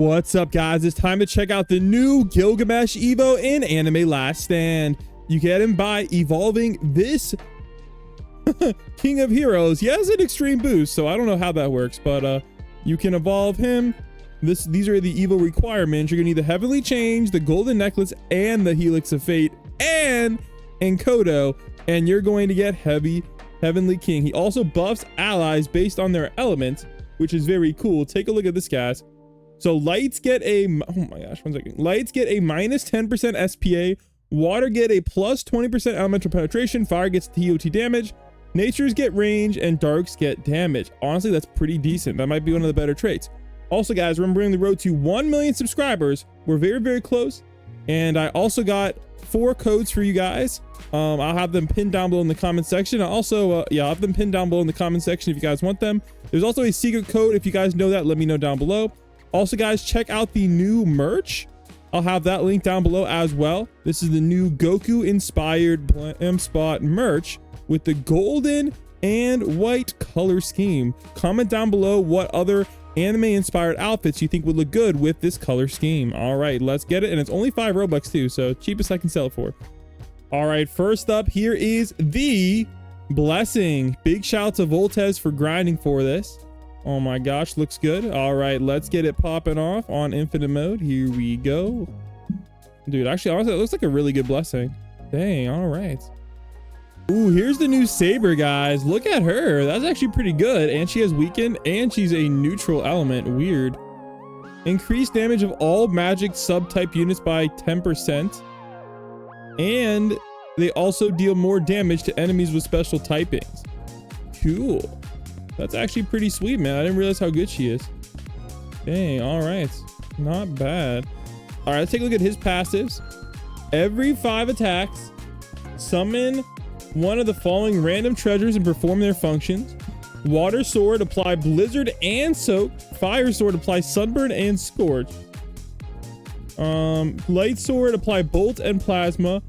What's up, guys? It's time to check out the new Gilgamesh Evo in Anime Last Stand. You get him by evolving this King of Heroes. He has an extreme boost, so I don't know how that works, but you can evolve him. These are the Evo requirements. You're gonna need the Heavenly Change, the Golden Necklace, and the Helix of Fate, and Enkodo, and you're going to get Heavenly King. He also buffs allies based on their element, which is very cool. Take a look at this, guys. So lights get a, oh my gosh, 1 second. Lights get a minus 10% SPA, water get a plus 20% elemental penetration, fire gets TOT damage, natures get range, and darks get damage. Honestly, that's pretty decent. That might be one of the better traits. Also, guys, remembering the road to 1 million subscribers. We're very, very close. And I also got 4 codes for you guys. I'll have them pinned down below in the comment section. I'll have them pinned down below in the comment section if you guys want them. There's also a secret code. If you guys know that, let me know down below. Also, guys, check out the new merch. I'll have that link down below as well. This is the new Goku inspired Blam Spot merch with the golden and white color scheme. Comment down below what other anime inspired outfits you think would look good with this color scheme. All right, let's get it. And it's only 5 Robux too, so cheapest I can sell it for. All right, first up here is the Blessing. Big shout out to Voltez for grinding for this. Oh my gosh, looks good. All right, let's get it popping off on infinite mode. Here we go. Dude, actually, honestly, it looks like a really good blessing. Dang, all right. Ooh, here's the new Saber, guys. Look at her. That's actually pretty good. And she has weakened, and she's a neutral element. Weird. Increased damage of all magic subtype units by 10%. And they also deal more damage to enemies with special typings. Cool. That's actually pretty sweet, man. I didn't realize how good she is. Dang, all right. Not bad. All right, let's take a look at his passives. Every 5 attacks, summon one of the following random treasures and perform their functions. Water Sword, apply Blizzard and Soak. Fire Sword, apply Sunburn and Scorch. Light Sword, apply Bolt and Plasma.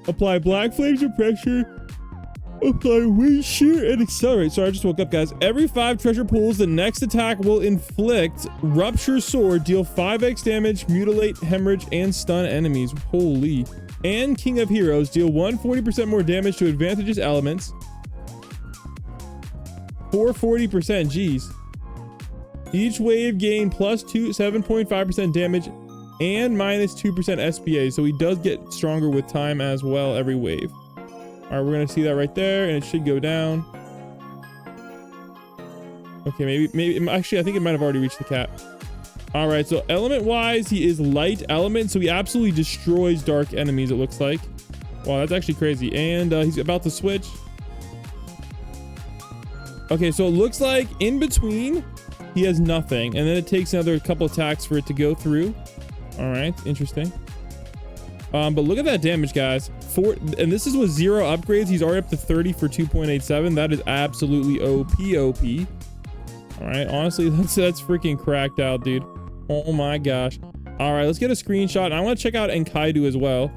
Apply Black Flames and Pressure. Apply Wii Shop and Accelerate. Sorry, I just woke up, guys. Every 5 treasure pools, the next attack will inflict Rupture Sword, deal 5x damage, mutilate, hemorrhage, and stun enemies. Holy. And King of Heroes, deal 140% more damage to advantageous elements. 440%, geez. Each wave gain plus 7.5% damage and minus 2% SPA. So he does get stronger with time as well every wave. All right, we're gonna see that right there, and it should go down. Okay, maybe actually, I think it might have already reached the cap. All right, so element wise, he is light element, so he absolutely destroys dark enemies, it looks like. Wow, that's actually crazy. And he's about to switch. Okay, so it looks like in between he has nothing, and then it takes another couple attacks for it to go through. All right, interesting. But look at that damage, guys. And this is with 0 upgrades. He's already up to 30 for 2.87. That is absolutely OP. All right, honestly, that's freaking cracked out, dude. Oh my gosh. All right, let's get a screenshot. I want to check out Enkidu as well.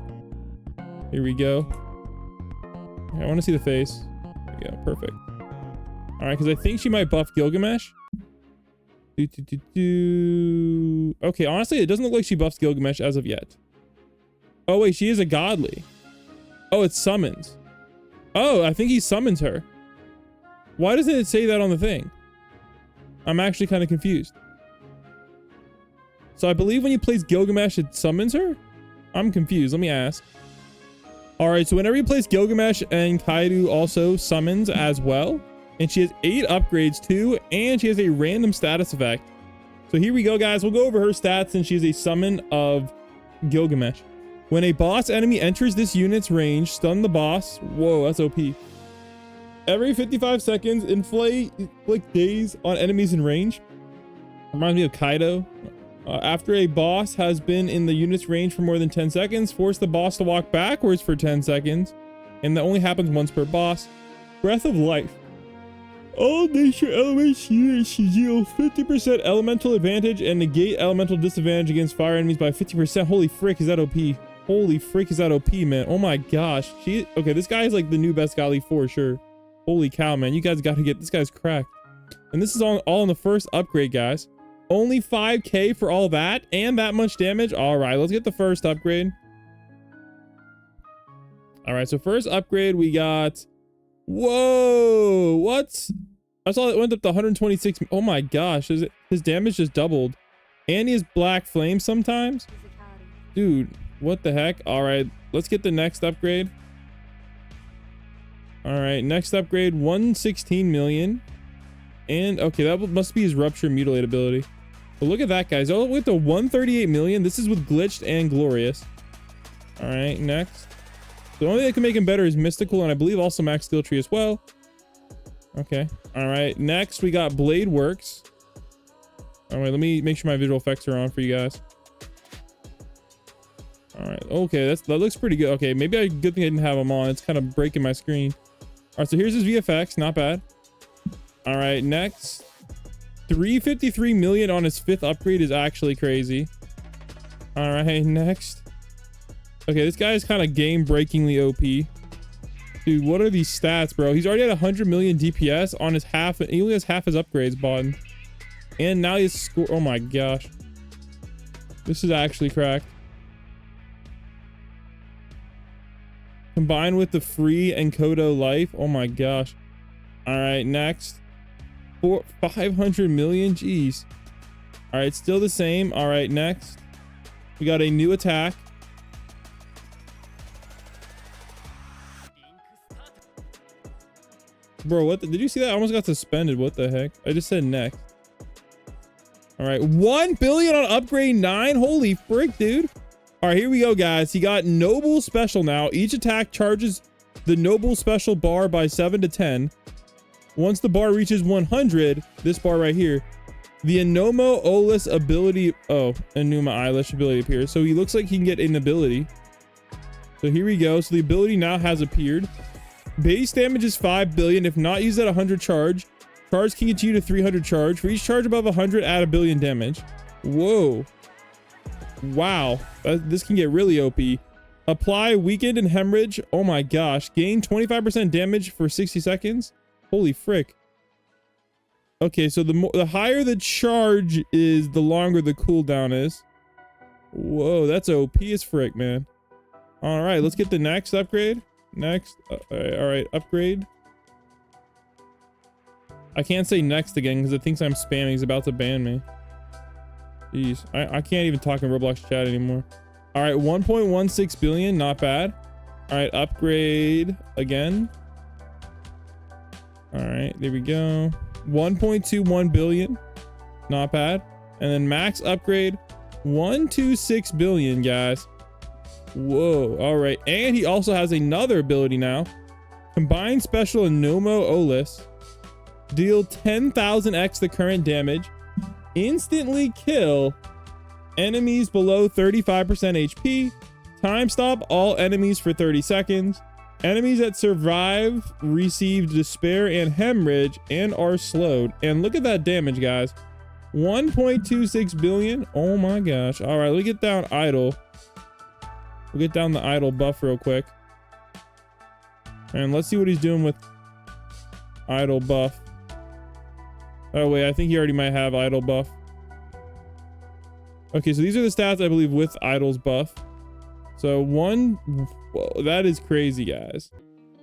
Here we go. I want to see the face. There we go, perfect. All right, because I think she might buff Gilgamesh. Okay, honestly, it doesn't look like she buffs Gilgamesh as of yet. Oh wait, she is a godly. Oh, it's summons. Oh, I think he summons her. Why doesn't it say that on the thing? I'm actually kind of confused. So I believe when you place Gilgamesh, it summons her? I'm confused. Let me ask. All right, so whenever you place Gilgamesh, and Kaido also summons as well. And she has 8 upgrades too, and she has a random status effect. So here we go, guys. We'll go over her stats since she's a summon of Gilgamesh. When a boss enemy enters this unit's range, stun the boss. Whoa, that's OP. Every 55 seconds, inflict daze on enemies in range. Reminds me of Kaido. After a boss has been in the unit's range for more than 10 seconds, force the boss to walk backwards for 10 seconds. And that only happens once per boss. Breath of Life. All nature elements units deal 50% elemental advantage and negate elemental disadvantage against fire enemies by 50%. Holy frick, is that OP? Holy frick, is that OP, man? Oh my gosh. Okay, this guy is like the new best godly for sure. Holy cow, man. You guys got to get this guy's cracked. And this is all in the first upgrade, guys. Only 5k for all that and that much damage. All right, let's get the first upgrade. All right, so first upgrade we got, whoa, what? I saw it went up to 126. Oh my gosh, his damage just doubled. And he has black flame sometimes. Dude, what the heck? All right, let's get the next upgrade. All right, next upgrade, 116 million. And okay, that must be his rupture mutilate ability. But look at that, guys. Oh, with the 138 million. This is with glitched and glorious. All right, next. The only thing that can make him better is mystical, and I believe also max skill tree as well. Okay. All right, next we got blade works. All right, let me make sure my visual effects are on for you guys. All right, okay, that looks pretty good. Okay, maybe good thing I didn't have them on. It's kind of breaking my screen. All right, so here's his VFX, not bad. All right, next, 353 million on his 5th upgrade is actually crazy. All right, next. Okay, this guy is kind of game-breakingly OP. Dude, what are these stats, bro? He's already at 100 million DPS on his half. He only has half his upgrades bought. And now he's score. Oh my gosh. This is actually cracked. Combined with the free Encodo life. Oh my gosh. All right, next. 500 million. Jeez. All right, still the same. All right, next. We got a new attack. Bro, what did you see that? I almost got suspended. What the heck? I just said next. All right, 1 billion on upgrade 9. Holy frick, dude. All right, here we go, guys. He got noble special now. Each attack charges the noble special bar by 7 to 10. Once the bar reaches 100, this bar right here, the Enuma Olis ability, Enuma Eilish ability appears. So he looks like he can get an ability. So here we go. So the ability now has appeared. Base damage is 5 billion. If not used at 100 charge, charge can get you to 300 charge. For each charge above 100, add 1 billion damage. Whoa. Wow. This can get really OP. Apply weakened and hemorrhage. Oh my gosh. Gain 25% damage for 60 seconds. Holy frick. Okay, so the higher the charge is, the longer the cooldown is. Whoa, that's OP as frick, man. All right, let's get the next upgrade. Next. All right, upgrade. I can't say next again because it thinks I'm spamming. He's about to ban me. Jeez, I can't even talk in Roblox chat anymore. All right, 1.16 billion, not bad. All right, upgrade again. All right, there we go. 1.21 billion, not bad. And then max upgrade, 126 billion, guys. Whoa, all right. And he also has another ability now. Combined special Enuma Olis. Deal 10,000x the current damage. Instantly kill enemies below 35% HP. Time stop all enemies for 30 seconds. Enemies that survive receive despair and hemorrhage and are slowed. And look at that damage, guys. 1.26 billion. Oh my gosh. All right, let me get down idle. We'll get down the idle buff real quick. And let's see what he's doing with idle buff. Oh wait, I think he already might have idle buff. Okay, so these are the stats I believe with idle's buff. So whoa, that is crazy, guys.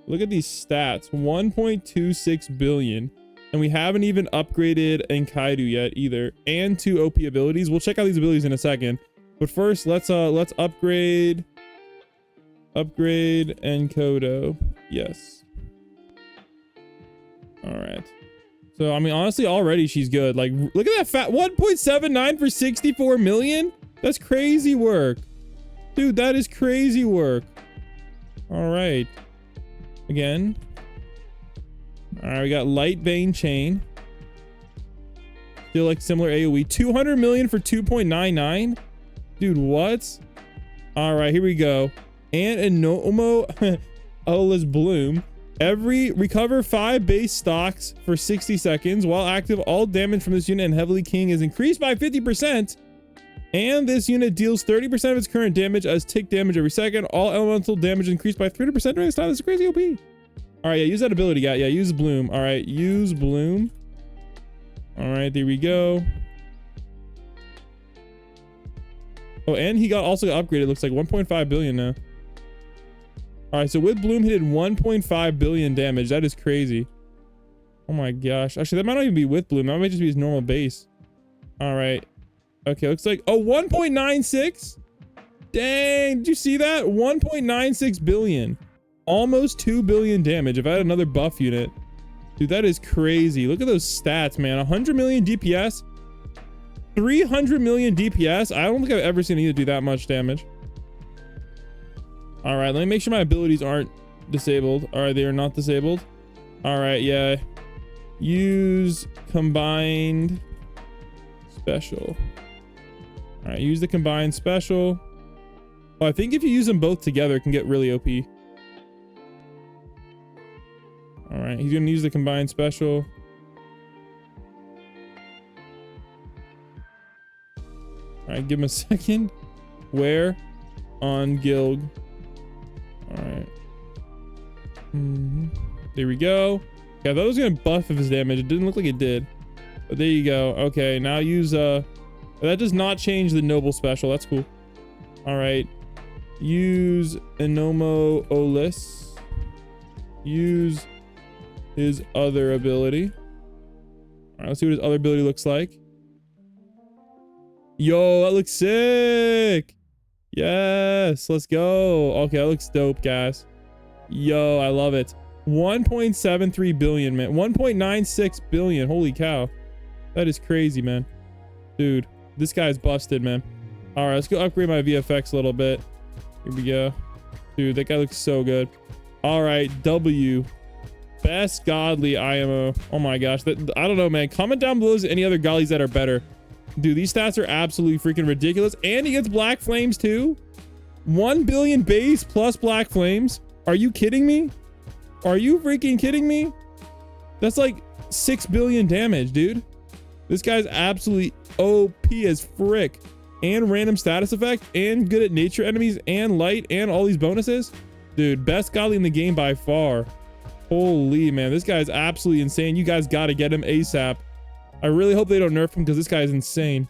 Look at these stats. 1.26 billion. And we haven't even upgraded Enkaidu yet either. And 2 OP abilities. We'll check out these abilities in a second. But first, let's upgrade Encodo. Yes. All right. So, I mean, honestly, already she's good. Like, look at that fat 1.79 for 64 million. That's crazy work. Dude, that is crazy work. All right. Again. All right, we got light vein chain. Still like similar AoE. 200 million for 2.99. Dude, what? All right, here we go. And Enuma Olis Bloom. Recover 5 base stocks for 60 seconds. While active, all damage from this unit and Heavily King is increased by 50%. And this unit deals 30% of its current damage as tick damage every second. All elemental damage increased by 30% during this time. This is crazy OP. All right, yeah, use that ability, guy. Yeah, use Bloom. All right, use Bloom. All right, there we go. Oh, and he also got upgraded. Looks like 1.5 billion now. All right, so with Bloom, he did 1.5 billion damage. That is crazy. Oh my gosh. Actually, that might not even be with Bloom. That might just be his normal base. All right. Okay, looks like, oh, 1.96. Dang, did you see that? 1.96 billion. Almost 2 billion damage. If I had another buff unit. Dude, that is crazy. Look at those stats, man. 100 million DPS. 300 million DPS. I don't think I've ever seen either do that much damage. All right, let me make sure my abilities aren't disabled. All right, they are not disabled. All right, yeah. Use combined special. All right, use the combined special. Oh, I think if you use them both together, it can get really OP. All right, he's gonna use the combined special. All right, give him a second. Where? On Gilg. All right. There we go. Yeah, I thought it was gonna buff his damage. It didn't look like it did. But there you go. Okay, now use that does not change the noble special. That's cool. All right. Use Enomo Olis. Use his other ability. All right, let's see what his other ability looks like. Yo, that looks sick. Yes, let's go. Okay, that looks dope, guys. Yo, I love it. 1.73 billion, man. 1.96 billion. Holy cow. That is crazy, man. Dude, this guy's busted, man. All right, let's go upgrade my VFX a little bit. Here we go. Dude, that guy looks so good. All right, W. Best godly IMO. Oh my gosh. I don't know, man. Comment down below any other godlies that are better. Dude, these stats are absolutely freaking ridiculous. And he gets black flames too. 1 billion base plus black flames. Are you kidding me? Are you freaking kidding me? That's like 6 billion damage, dude. This guy's absolutely OP as frick. And random status effect. And good at nature enemies. And light. And all these bonuses. Dude, best godly in the game by far. Holy, man. This guy's absolutely insane. You guys got to get him ASAP. I really hope they don't nerf him because this guy is insane.